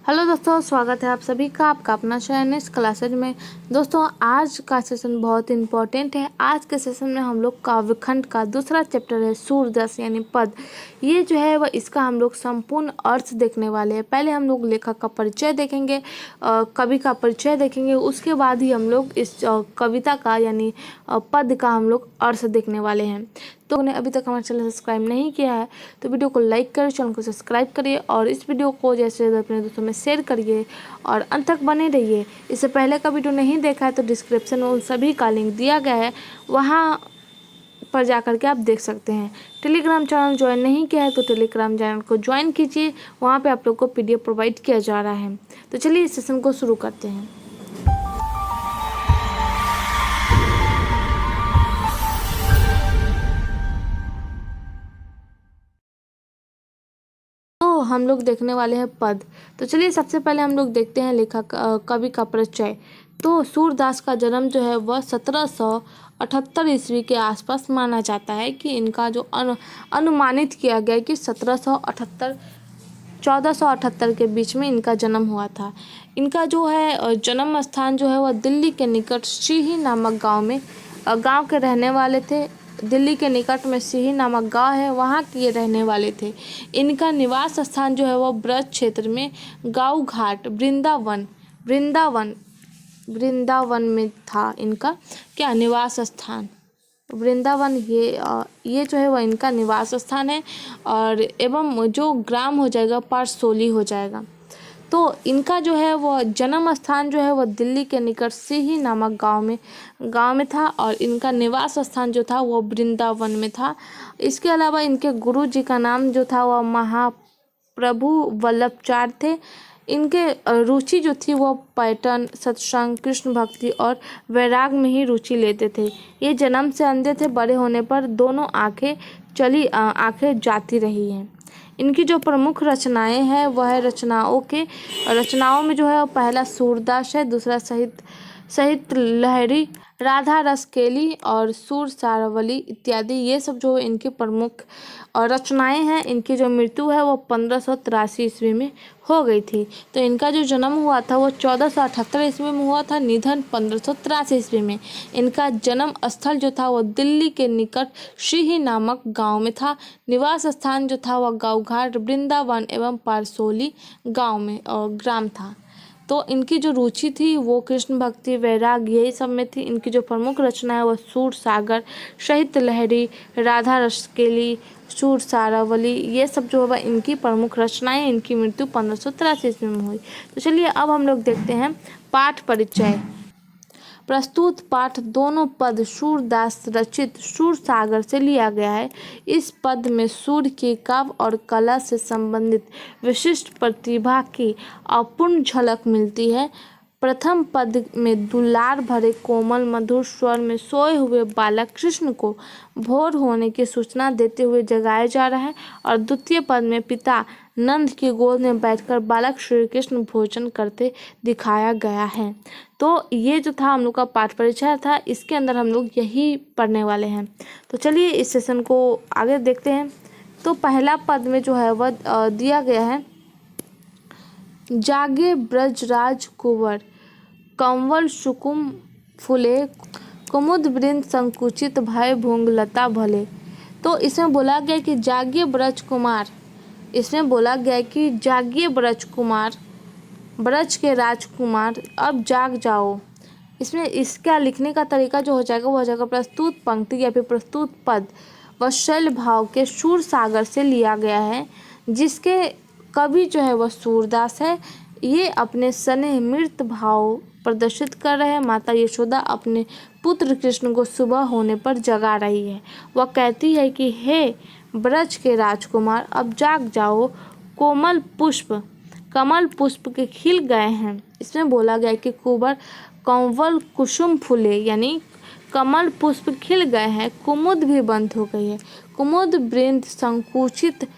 Hello दोस्तों, स्वागत है आप सभी का आपका अपना चैनल इस क्लासेज में। दोस्तों, आज का सेशन बहुत इंपॉर्टेंट है। आज के सेशन में हम लोग काव्यखंड का दूसरा चैप्टर है सूरदास यानी पद। ये जो है वह इसका हम लोग संपूर्ण अर्थ देखने वाले हैं। पहले हम लोग लेखक का परिचय देखेंगे, कवि का परिचय देखेंगे, उसके बाद ही हम लोग इस कविता का यानी पद का हम लोग अर्थ देखने वाले हैं। तो उन्हें अभी तक हमारा चैनल सब्सक्राइब नहीं किया है तो वीडियो को लाइक करिए, चैनल को सब्सक्राइब करिए और इस वीडियो को जैसे अपने दोस्तों में शेयर करिए और अंत तक बने रहिए। इससे पहले का वीडियो नहीं देखा है तो डिस्क्रिप्शन में उन सभी का लिंक दिया गया है, वहाँ पर जा कर के आप देख सकते हैं। टेलीग्राम चैनल ज्वाइन नहीं किया है तो टेलीग्राम चैनल को ज्वाइन कीजिए, वहाँ पर आप लोग को PDF प्रोवाइड किया जा रहा है। तो चलिए इस सेशन को शुरू करते हैं। हम लोग देखने वाले हैं पद। तो चलिए सबसे पहले हम लोग देखते हैं लेखक कवि का परिचय। तो सूरदास का जन्म जो है वह 1778 ईस्वी के आसपास माना जाता है कि इनका जो अनुमानित किया गया कि 1478 के बीच में इनका जन्म हुआ था। इनका जो है जन्म स्थान जो है वह दिल्ली के निकट सीही नामक गाँव के रहने वाले थे। दिल्ली के निकट में सीही नामक गांव है, वहाँ के ये रहने वाले थे। इनका निवास स्थान जो है वो ब्रज क्षेत्र में गाँव घाट वृंदावन में था। इनका क्या निवास स्थान वृंदावन, ये जो है वह इनका निवास स्थान है। और एवं जो ग्राम हो जाएगा पारसोली हो जाएगा। तो इनका जो है वो जन्म स्थान जो है वह दिल्ली के निकट सीही नामक गांव में था और इनका निवास स्थान जो था वो वृंदावन में था। इसके अलावा इनके गुरु जी का नाम जो था वह महाप्रभु वल्लभाचार्य थे। इनके रुचि जो थी वो पर्यटन, सत्संग, कृष्ण भक्ति और वैराग में ही रुचि लेते थे। ये जन्म से अंधे थे, बड़े होने पर दोनों आंखें जाती रही हैं। इनकी जो प्रमुख रचनाएं हैं वह रचनाओं में जो है पहला सूरदास है, दूसरा साहित्य लहरी, राधा रसकेली और सूर सारावली इत्यादि। ये सब जो इनकी प्रमुख रचनाएं हैं। इनकी जो मृत्यु है वो 1583 ईस्वी में हो गई थी। तो इनका जो जन्म हुआ था वो 1478 ईस्वी में हुआ था, निधन 1583 ईस्वी में। इनका जन्म स्थल जो था वो दिल्ली के निकट सीही नामक गांव में था। निवास स्थान जो था वह गाँव घाट, वृंदावन एवं पारसोली गाँव में ग्राम था। तो इनकी जो रुचि थी वो कृष्ण भक्ति, वैराग यही सब में थी। इनकी जो प्रमुख रचना है वह सूर सागर, साहित्य लहरी, राधा रसकेली, सूर सारावली, ये सब जो है इनकी प्रमुख रचनाएं। इनकी मृत्यु 1583 ईस्वी में हुई। तो चलिए अब हम लोग देखते हैं पाठ परिचय। प्रस्तुत पाठ दोनों पद सूरदास रचित सूर सागर से लिया गया है। इस पद में सूर की काव्य और कला से संबंधित विशिष्ट प्रतिभा की अपूर्ण झलक मिलती है। प्रथम पद में दुलार भरे कोमल मधुर स्वर में सोए हुए बालक कृष्ण को भोर होने की सूचना देते हुए जगाया जा रहा है और द्वितीय पद में पिता नंद की गोद में बैठकर बालक श्री कृष्ण भोजन करते दिखाया गया है। तो ये जो था हम लोग का पाठ परिचय था, इसके अंदर हम लोग यही पढ़ने वाले हैं। तो चलिए इस सेशन को आगे देखते हैं। तो पहला पद में जो है वह दिया गया है, जागे ब्रजराज कुंवर, कंवल सुकुम फूले, कुमुद वृंद संकुचित भय भृंग लता भले। तो इसमें बोला गया कि जागिए ब्रज कुमार, ब्रज के राजकुमार अब जाग जाओ। इसमें इसका लिखने का तरीका जो हो जाएगा वो हो जाएगा प्रस्तुत पंक्ति या फिर प्रस्तुत पद वत्सल भाव के सूर सागर से लिया गया है, जिसके कवि जो है वह सूरदास है। ये अपने स्नेह मृत भाव प्रदर्शित कर रहे हैं। माता यशोदा अपने पुत्र कृष्ण को सुबह होने पर जगा रही है। वह कहती है कि हे ब्रज के राजकुमार अब जाग जाओ, कमल पुष्प के खिल गए हैं। इसमें बोला गया कि कंवल कुसुम फूले यानी कमल पुष्प खिल गए हैं, कुमुद भी बंद हो गई है। कुमुद वृंद संकुचित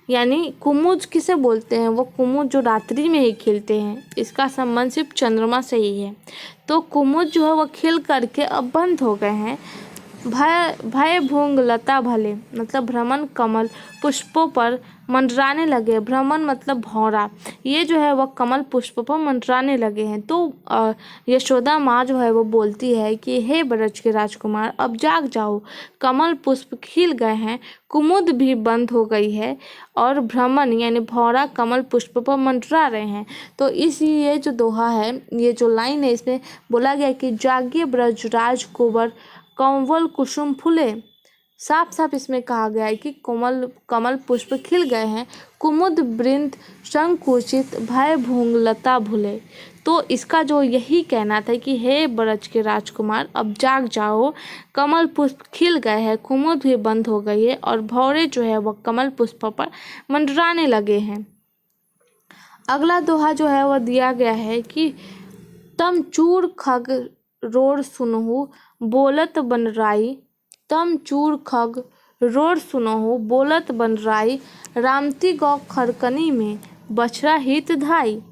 यानी कुमुद किसे बोलते हैं, वो कुमुद जो रात्रि में ही खिलते हैं, इसका संबंध सिर्फ चंद्रमा से ही है। तो कुमुद जो है वो खिल करके अब बंद हो गए हैं। भय भय भूंग लता भले, मतलब भ्रमण कमल पुष्पों पर मंडराने लगे। भ्रमण मतलब भौरा, ये जो है वह कमल पुष्प पर मंडराने लगे हैं। तो यशोदा माँ जो है वो बोलती है कि हे ब्रज के राजकुमार, अब जाग जाओ, कमल पुष्प खिल गए हैं, कुमुद भी बंद हो गई है और भ्रमण यानी भौरा कमल पुष्प पर मंडरा रहे हैं। तो इस ये जो दोहा है, ये जो लाइन है, इसमें बोला गया कि जागिए ब्रजराज कुंवर, कंवल कुसुम फूले। साफ साफ इसमें कहा गया है कि कमल पुष्प खिल गए हैं, कुमुद वृंद संकुचित, भय भूंग लता भूले। तो इसका जो यही कहना था कि हे ब्रज के राजकुमार, अब जाग जाओ, कमल पुष्प खिल गए हैं, कुमुद भी बंद हो गई है और भौरे जो है वह कमल पुष्प पर मंडराने लगे हैं। अगला दोहा जो है वह दिया गया है कि तम चूर खग रोर सुनहु बोलत बनराई, तम चूर खग रोर सुनहु बोलत बनराई, रामती गौ खरकनी में बछड़ा हित धाई।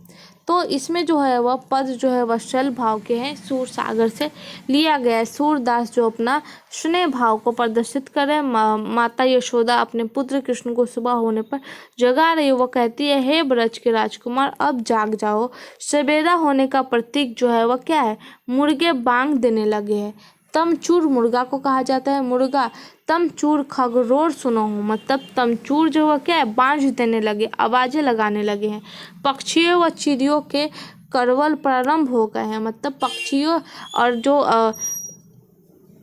तो इसमें जो है वह पद जो है वह शैल भाव के हैं, सूर सागर से लिया गया है। सूरदास जो अपना स्नेह भाव को प्रदर्शित करे, माता यशोदा अपने पुत्र कृष्ण को सुबह होने पर जगा रही है। वो कहती है हे ब्रज के राजकुमार, अब जाग जाओ। सवेरा होने का प्रतीक जो है वह क्या है, मुर्गे बांग देने लगे हैं। तमचूर मुर्गा को कहा जाता है, मुर्गा तमचूर खगरोर सुनो हूँ, मतलब तमचूर जो है क्या है, बांझ देने लगे, आवाजें लगाने लगे हैं। पक्षियों व चिड़ियों के करवल प्रारंभ हो गए हैं, मतलब पक्षियों और जो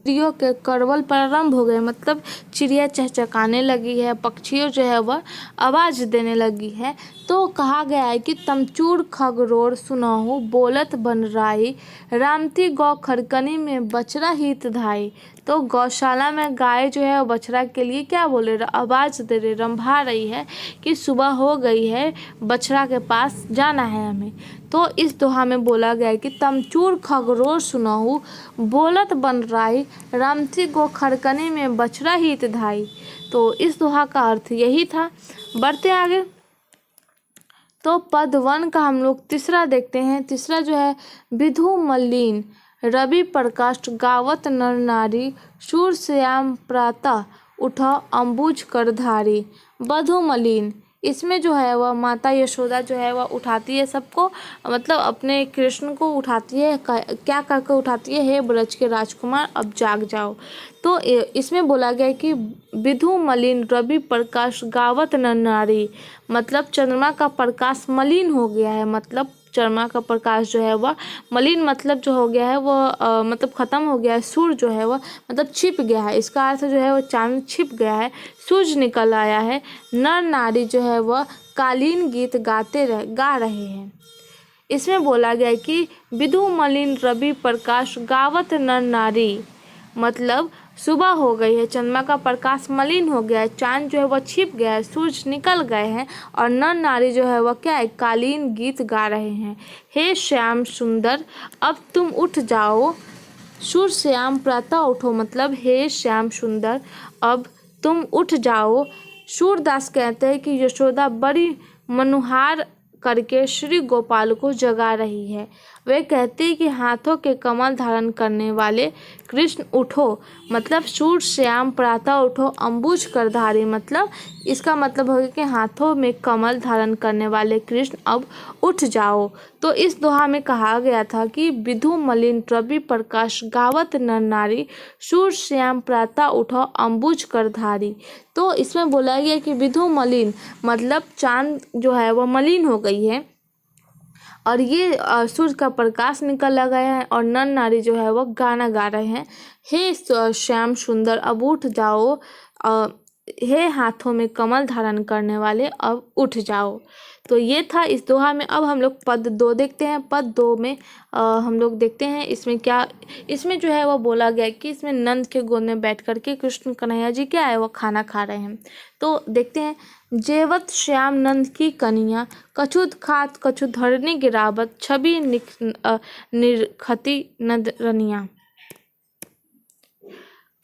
चिड़ियों के करवल प्रारंभ हो गए, मतलब चिड़िया चहचकाने लगी है, पक्षियों जो है वह आवाज देने लगी है। तो कहा गया है कि तमचूर खगरोर सुनहु बोलत बनराई, रामती गौ खरकनी में बछड़ा हित धाई। तो गौशाला में गाय जो है बछड़ा के लिए क्या बोले, आवाज दे रही, रंभा रही है कि सुबह हो गई है, बछड़ा के पास जाना है हमें। तो इस दोहा में बोला गया है कि तमचूर खगरोर सुनहु बोलत बनराई, रामती गौ खरकनी में बछड़ा हित धाई। तो इस दोहा का अर्थ यही था। बढ़ते आगे, तो पद 1 का हम लोग तीसरा देखते हैं। तीसरा जो है विधु मलिन रवि प्रकाश गावत नर नारी, सूर श्याम प्रातः उठा अम्बुज करधारी। वधु मलिन, इसमें जो है वह माता यशोदा जो है वह उठाती है सबको, मतलब अपने कृष्ण को उठाती है, क्या करके उठाती है, हे ब्रज के राजकुमार अब जाग जाओ। तो इसमें बोला गया है कि विधु मलिन रवि प्रकाश गावत नर नारी, मतलब चंद्रमा का प्रकाश मलिन हो गया है, मतलब चंद्रमा का प्रकाश जो है वह मलिन मतलब जो हो गया है वह मतलब ख़त्म हो गया है। सूर्य जो है वह मतलब छिप गया है, इसका अर्थ जो है वह चांद छिप गया है, सूरज निकल आया है। नर नारी जो है वह कालीन गीत गा रहे हैं। इसमें बोला गया है कि विधु मलिन रवि प्रकाश गावत नर नारी, मतलब सुबह हो गई है, चंद्रमा का प्रकाश मलिन हो गया है, चांद जो है वह छिप गया है, सूरज निकल गए हैं और नर नारी जो है वह क्या है, कालीन गीत गा रहे हैं। हे श्याम सुंदर अब तुम उठ जाओ, सूर श्याम प्रातः उठो, मतलब हे श्याम सुंदर अब तुम उठ जाओ। सूरदास कहते हैं कि यशोदा बड़ी मनुहार करके श्री गोपाल को जगा रही है। वे कहते हैं कि हाथों के कमल धारण करने वाले कृष्ण उठो, मतलब सूर श्याम प्रातः उठो अम्बुज करधारी, मतलब इसका मतलब होगा कि हाथों में कमल धारण करने वाले कृष्ण अब उठ जाओ। तो इस दोहा में कहा गया था कि विधु मलिन रवि प्रकाश गावत नर नारी, सूर श्याम प्रातः उठो अम्बुज करधारी। तो इसमें बोला गया कि विधु मलिन मतलब चांद जो है वह मलिन हो गई है और ये सूर्य का प्रकाश निकल गया है और नर नारी जो है वह गाना गा रहे हैं, हे श्याम सुंदर अब उठ जाओ, हे हाथों में कमल धारण करने वाले अब उठ जाओ। तो ये था इस दोहा में। अब हम लोग पद 2 देखते हैं। पद 2 में हम लोग देखते हैं इसमें क्या, इसमें जो है वह बोला गया कि इसमें नंद के गोद में बैठ कर के कृष्ण कन्हैया जी क्या है वह खाना खा रहे हैं। तो देखते हैं, जेवत श्याम नंद की कनिया, कछुत खात कछु धरनी गिरावत, छवि निरखती नंद रनिया,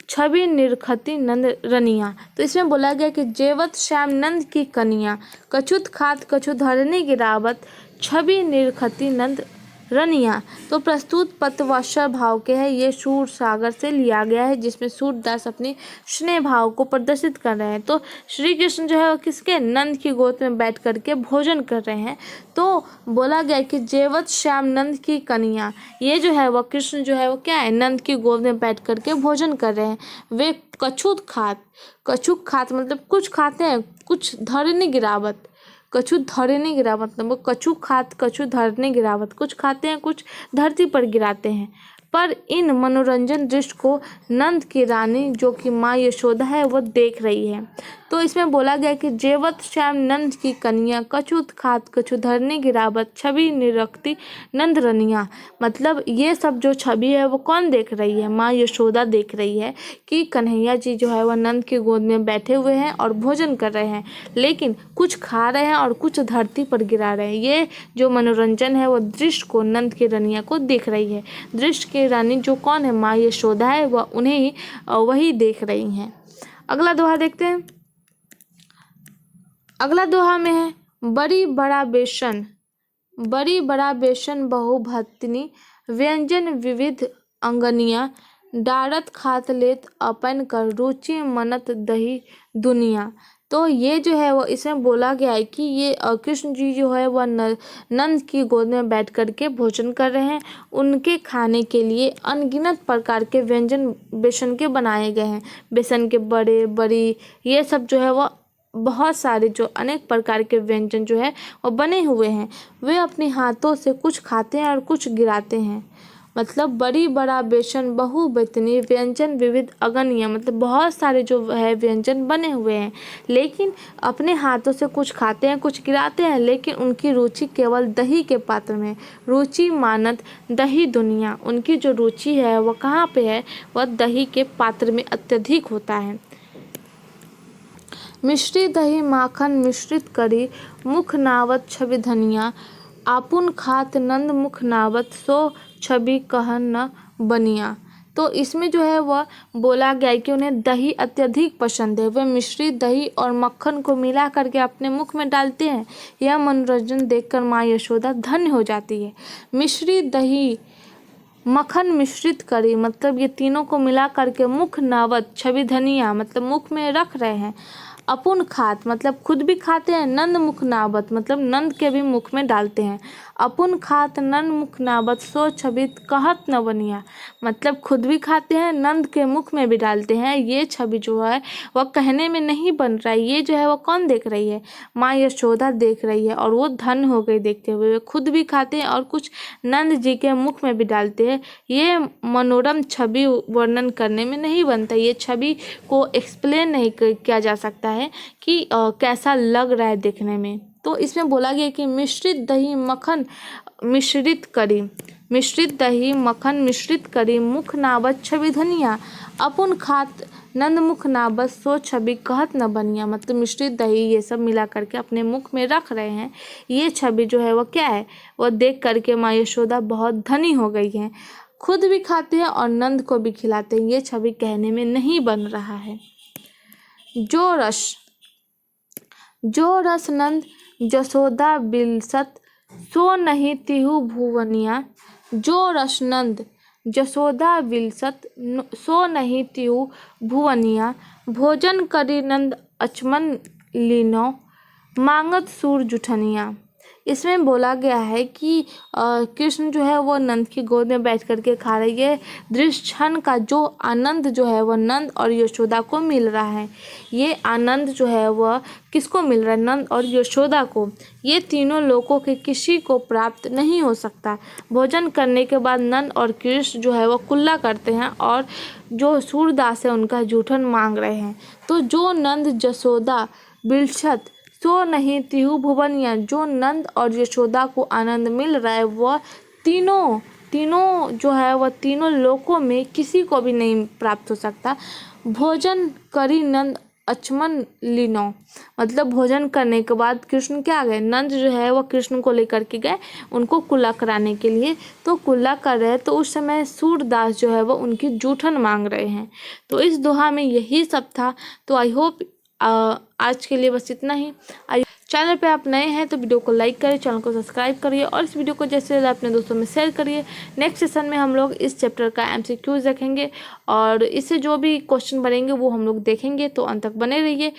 छवि निरखती नंद रनिया। तो इसमें बोला गया कि जेवत श्याम नंद की कनिया, कछुत खात कछु धरनी गिरावत, छवि निरखती नंद रनिया। तो प्रस्तुत पद वात्सल्य भाव के है, ये सूर सागर से लिया गया है, जिसमें सूरदास अपनी स्नेह भाव को प्रदर्शित कर रहे हैं। तो श्री कृष्ण जो है वो किसके, नंद की गोद में बैठ करके भोजन कर रहे हैं। तो बोला गया कि जेवत श्याम नंद की कन्या, ये जो है वह कृष्ण जो है वो क्या है, नंद की गोद में बैठ करके भोजन कर रहे हैं। वे कछुत खात, कछुक खात मतलब कुछ खाते हैं, कुछ धरने गिरावत, कछु धरने गिरावत मतलब वो कछु खात, कछु धरने गिरावत, कुछ खाते हैं कुछ धरती पर गिराते हैं। पर इन मनोरंजन दृश्य को नंद की रानी जो कि माँ यशोदा है वो देख रही है। तो इसमें बोला गया कि जेवत श्याम नंद की कन्या, कछुत खात कछु धरने गिरावत, छवि निरखती नंद रनिया। मतलब ये सब जो छवि है वो कौन देख रही है, माँ यशोदा देख रही है कि कन्हैया जी जो है वह नंद की गोद में बैठे हुए हैं और भोजन कर रहे हैं, लेकिन कुछ खा रहे हैं और कुछ धरती पर गिरा रहे हैं। ये जो मनोरंजन है वो दृश्य को नंद की रनिया को देख रही है। दृश्य की रानी जो कौन है, माँ यशोदा है, वह उन्हें ही वही देख रही हैं। अगला दोहा देखते हैं। अगला दोहा में है, बड़ी बड़ा बेसन, बड़ी बड़ा बेसन बहुभत्नी, व्यंजन विविध अंगनिया, डारत खात लेत अपन कर, रुचि मनत दही दुनिया। तो ये जो है वो इसमें बोला गया है कि ये कृष्ण जी जो है वह नंद की गोद में बैठ कर के भोजन कर रहे हैं। उनके खाने के लिए अनगिनत प्रकार के व्यंजन बेसन के बनाए गए हैं। बेसन के बड़े बड़ी ये सब जो है वो बहुत सारे जो अनेक प्रकार के व्यंजन जो है वो बने हुए हैं। वे अपने हाथों से कुछ खाते हैं और कुछ गिराते हैं। मतलब बड़ी बड़ा बेसन बहुबेतनी, व्यंजन विविध अगणिय, मतलब बहुत सारे जो है व्यंजन बने हुए हैं, लेकिन अपने हाथों से कुछ खाते हैं कुछ गिराते हैं, लेकिन उनकी रुचि केवल दही के पात्र में। रुचि मानत दही दुनिया, उनकी जो रुचि है वह कहाँ पे है, वह दही के पात्र में अत्यधिक होता है। मिश्री दही माखन मिश्रित करी, मुख नावत छवि धनिया, आपुन खात नंद मुख नावत, सो छवि कहन न बनिया। तो इसमें जो है वह बोला गया है कि उन्हें दही अत्यधिक पसंद है। वे मिश्रित दही और मक्खन को मिला करके अपने मुख में डालते हैं। यह मनोरंजन देखकर माँ यशोदा धन्य हो जाती है। मिश्रित दही मक्खन मिश्रित करी, मतलब ये तीनों को मिला करके मुख नावत छवि धनिया, मतलब मुख में रख रहे हैं। अपुन खात मतलब खुद भी खाते हैं, नंद मुख नावत मतलब नंद के भी मुख में डालते हैं। अपुन खात नंद मुख नावत, सो छवि कहत न बनिया, मतलब खुद भी खाते हैं नंद के मुख में भी डालते हैं। ये छवि जो है वह कहने में नहीं बन रहा है। ये जो है वह कौन देख रही है, माँ यशोदा देख रही है, और वो धन्य हो गई देखते हुए। वे खुद भी खाते हैं और कुछ नंद जी के मुख में भी डालते हैं। ये मनोरम छवि वर्णन करने में नहीं बनता, ये छवि को एक्सप्लेन नहीं किया जा सकता है कि कैसा लग रहा है देखने में। तो इसमें बोला गया कि मिश्रित दही मक्खन मिश्रित करी, मिश्रित दही मक्खन मिश्रित करी, मुख नावत छवि धनिया, अपुन खात नंद मुख नावत, सो छवि कहत न बनिया। मतलब मिश्रित दही ये सब मिला करके अपने मुख में रख रहे हैं। ये छवि जो है वह क्या है, वह देख करके माँ यशोदा बहुत धनी हो गई है। खुद भी खाते हैं और नंद को भी खिलाते हैं। ये छवि कहने में नहीं बन रहा है। जो रस नंद जसोदा बिलसत, सो नहीं तिहु भुवनिया। जो रस नंद जसोदा बिलसत, सो नहीं तिहु भुवनिया, भोजन करी नंद अचमन लीनो, मांगत सूर जुठनिया। इसमें बोला गया है कि कृष्ण जो है वो नंद की गोद में बैठ करके खा रही है। दृश्य क्षण का जो आनंद जो है वह नंद और यशोदा को मिल रहा है। ये आनंद जो है वह किसको मिल रहा है, नंद और यशोदा को। ये तीनों लोगों के किसी को प्राप्त नहीं हो सकता। भोजन करने के बाद नंद और कृष्ण जो है वो कुल्ला करते हैं और जो सूरदास है उनका जूठन मांग रहे हैं। तो जो नंद जसोदा बिलसत, सो नहीं तिहु भुवनिया, जो नंद और यशोदा को आनंद मिल रहा है वह तीनों जो है वह तीनों लोकों में किसी को भी नहीं प्राप्त हो सकता। भोजन करी नंद अचमन लीनो, मतलब भोजन करने के बाद कृष्ण क्या गए, नंद जो है वह कृष्ण को लेकर के गए उनको कुल्ला कराने के लिए। तो कुल्ला कर रहे हैं तो उस समय सूरदास जो है वह उनकी जूठन मांग रहे हैं। तो इस दोहा में यही सब था। तो आई होप आज के लिए बस इतना ही। चैनल पे आप नए हैं तो वीडियो को लाइक करिए, चैनल को सब्सक्राइब करिए और इस वीडियो को जैसे अपने दोस्तों में शेयर करिए। नेक्स्ट सेशन में हम लोग इस चैप्टर का MCQs देखेंगे और इससे जो भी क्वेश्चन बनेंगे वो हम लोग देखेंगे, तो अंत तक बने रहिए।